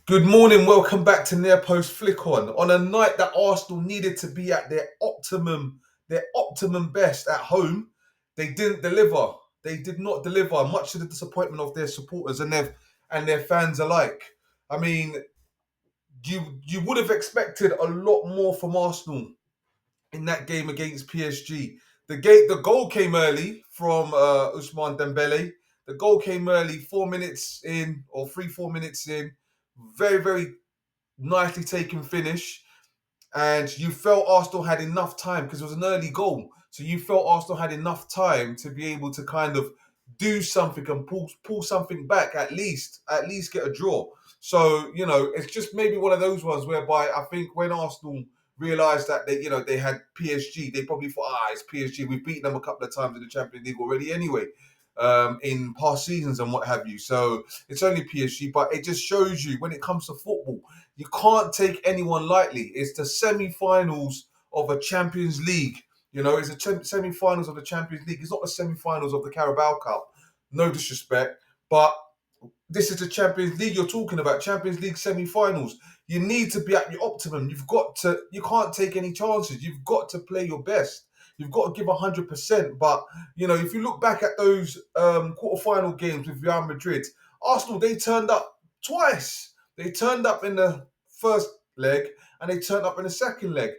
Good morning, welcome back to Near Post Flick On a night that Arsenal needed to be at their optimum best at home. They didn't deliver. They did not deliver, much to the disappointment of their supporters and their fans alike. I mean, you would have expected a lot more from Arsenal in that game against PSG. The goal came early from Ousmane Dembele. The goal came early, 4 minutes in or 3-4 minutes in. Very, very nicely taken finish, and you felt Arsenal had enough time because it was an early goal. So you felt Arsenal had enough time to be able to kind of do something and pull something back, at least get a draw. So it's just maybe one of those ones whereby I think when Arsenal realised that they had PSG, they probably thought, it's PSG. We've beaten them a couple of times in the Champions League already anyway, in past seasons and what have you. So it's only PSG, but it just shows you when it comes to football, you can't take anyone lightly. It's the semi-finals of a Champions League. It's the semi-finals of the Champions League. It's not the semi-finals of the Carabao Cup. No disrespect, but this is the Champions League you're talking about. Champions League semi-finals. You need to be at your optimum. You can't take any chances. You've got to play your best. You've got to give 100%. But, if you look back at those quarter-final games with Real Madrid, Arsenal, they turned up twice. They turned up in the first leg and they turned up in the second leg.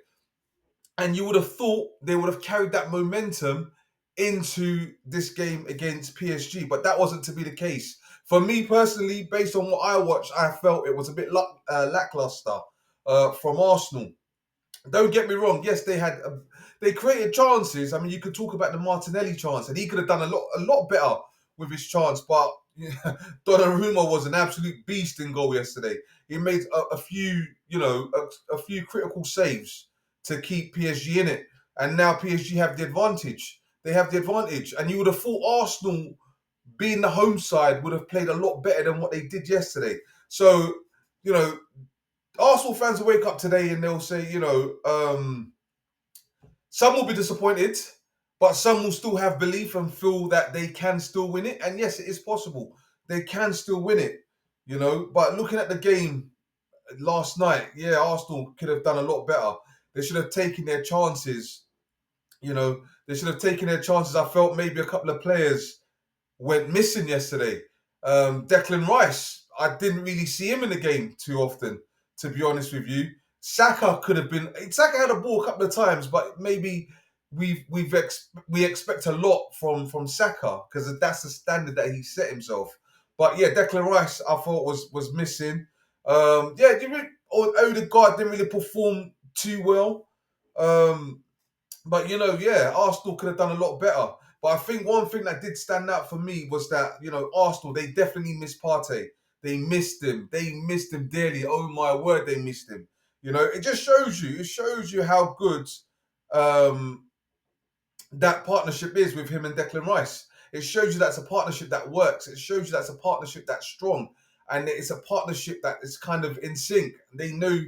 And you would have thought they would have carried that momentum into this game against PSG, but that wasn't to be the case. For me personally, based on what I watched, I felt it was a bit lackluster from Arsenal. Don't get me wrong. Yes, they created chances. I mean, you could talk about the Martinelli chance, and he could have done a lot better with his chance. But Donnarumma was an absolute beast in goal yesterday. He made a few, a few critical saves to keep PSG in it, and now PSG have the advantage. They have the advantage, and you would have thought Arsenal, being the home side, would have played a lot better than what they did yesterday. So, you know, Arsenal fans will wake up today and they'll say, some will be disappointed, but some will still have belief and feel that they can still win it. And yes, it is possible. They can still win it, But looking at the game last night, yeah, Arsenal could have done a lot better. They should have taken their chances, They should have taken their chances. I felt maybe a couple of players went missing yesterday. Declan Rice, I didn't really see him in the game too often, to be honest with you. Saka could have been. Saka had a ball a couple of times, but maybe we expect a lot from Saka because that's the standard that he set himself. But yeah, Declan Rice I thought was missing. Odegaard didn't really perform too well. But yeah, Arsenal could have done a lot better. But I think one thing that did stand out for me was that, Arsenal, they definitely missed Partey. They missed him. They missed him dearly. Oh my word, they missed him. It just shows you how good um, that partnership is with him and Declan Rice. It shows you that's a partnership that works. It shows you that's a partnership that's strong. And it's a partnership that is kind of in sync. They know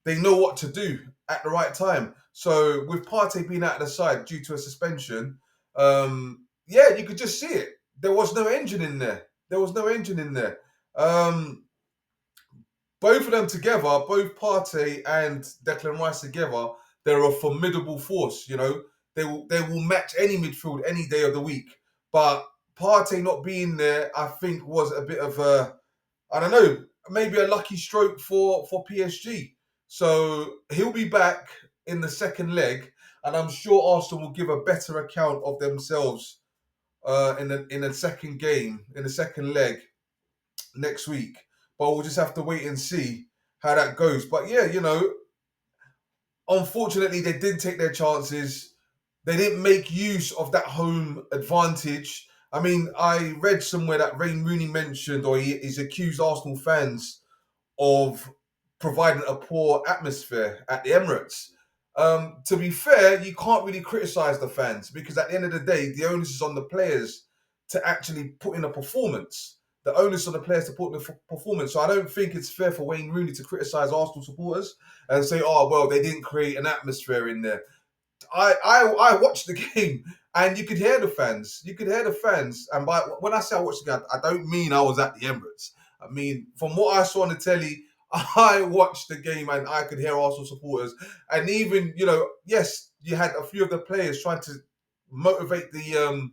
what to do at the right time. So with Partey being out of the side due to a suspension, yeah, you could just see it. There was no engine in there. There was no engine in there. Both of them together, both Partey and Declan Rice together, they're a formidable force. They will match any midfield any day of the week. But Partey not being there, I think, was a bit of a, I don't know, maybe a lucky stroke for PSG. So he'll be back in the second leg, and I'm sure Arsenal will give a better account of themselves in the second game, in the second leg next week. But we'll just have to wait and see how that goes. But yeah, unfortunately, they didn't take their chances. They didn't make use of that home advantage. I mean, I read somewhere that Wayne Rooney mentioned, or he's accused Arsenal fans of providing a poor atmosphere at the Emirates. To be fair, you can't really criticise the fans because at the end of the day, the onus is on the players to actually put in a performance. The onus on the players to put in a performance. So I don't think it's fair for Wayne Rooney to criticise Arsenal supporters and say, "Oh well, they didn't create an atmosphere in there." I watched the game and you could hear the fans. You could hear the fans. And when I say I watched the game, I don't mean I was at the Emirates. I mean, from what I saw on the telly, I watched the game and I could hear Arsenal supporters. And even, yes, you had a few of the players trying to motivate the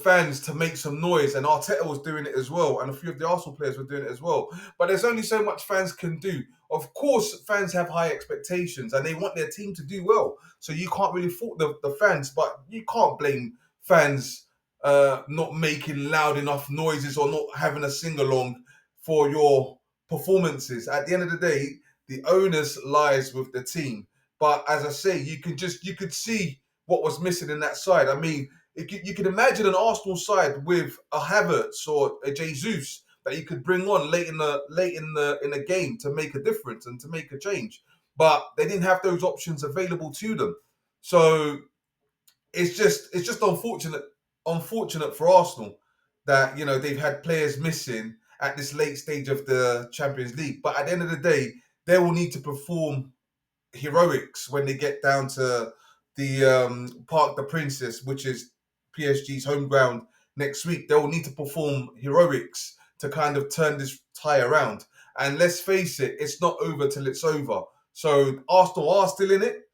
fans to make some noise, and Arteta was doing it as well, and a few of the Arsenal players were doing it as well. But there's only so much fans can do. Of course, fans have high expectations and they want their team to do well. So you can't really fault the fans, but you can't blame fans not making loud enough noises or not having a sing along for your performances. At the end of the day, the onus lies with the team. But as I say, you could see what was missing in that side. I mean, you could imagine an Arsenal side with a Havertz or a Jesus that you could bring on late in the game to make a difference and to make a change, but they didn't have those options available to them. So it's just unfortunate for Arsenal that they've had players missing at this late stage of the Champions League. But at the end of the day, they will need to perform heroics when they get down to the Parc des Princes, which is PSG's home ground next week. They will need to perform heroics to kind of turn this tie around. And let's face it, it's not over till it's over. So Arsenal are still in it.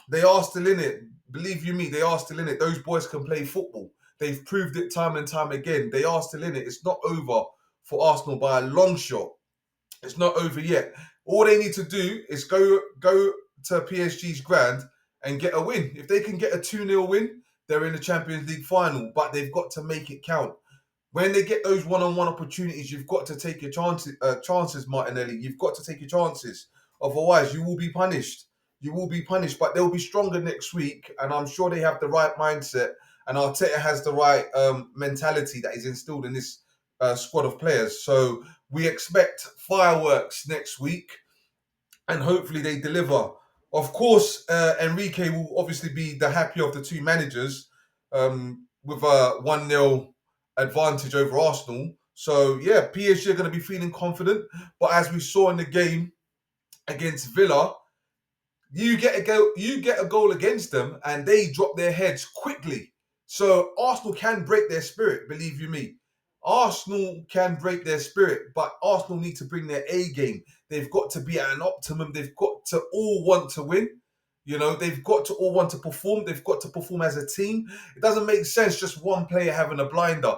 They are still in it. Believe you me, they are still in it. Those boys can play football. They've proved it time and time again. They are still in it. It's not over for Arsenal by a long shot. It's not over yet. All they need to do is go to PSG's ground and get a win. If they can get a 2-0 win, they're in the Champions League final. But they've got to make it count. When they get those one-on-one opportunities, you've got to take your chances, Martinelli. You've got to take your chances. Otherwise, you will be punished. You will be punished. But they'll be stronger next week, and I'm sure they have the right mindset. And Arteta has the right mentality that is instilled in this squad of players. So we expect fireworks next week, and hopefully they deliver. Of course, Enrique will obviously be the happier of the two managers with a 1-0 advantage over Arsenal. So, yeah, PSG are going to be feeling confident. But as we saw in the game against Villa, you get a goal against them and they drop their heads quickly. So Arsenal can break their spirit, believe you me. Arsenal can break their spirit, but Arsenal need to bring their A game. They've got to be at an optimum. They've got to all want to win. They've got to all want to perform. They've got to perform as a team. It doesn't make sense just one player having a blinder.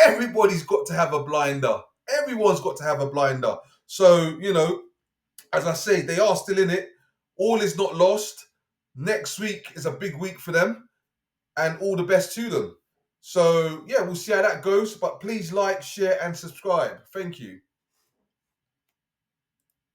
Everybody's got to have a blinder. Everyone's got to have a blinder. So, as I say, they are still in it. All is not lost. Next week is a big week for them, and all the best to them. So, yeah, we'll see how that goes. But please like, share, and subscribe. Thank you.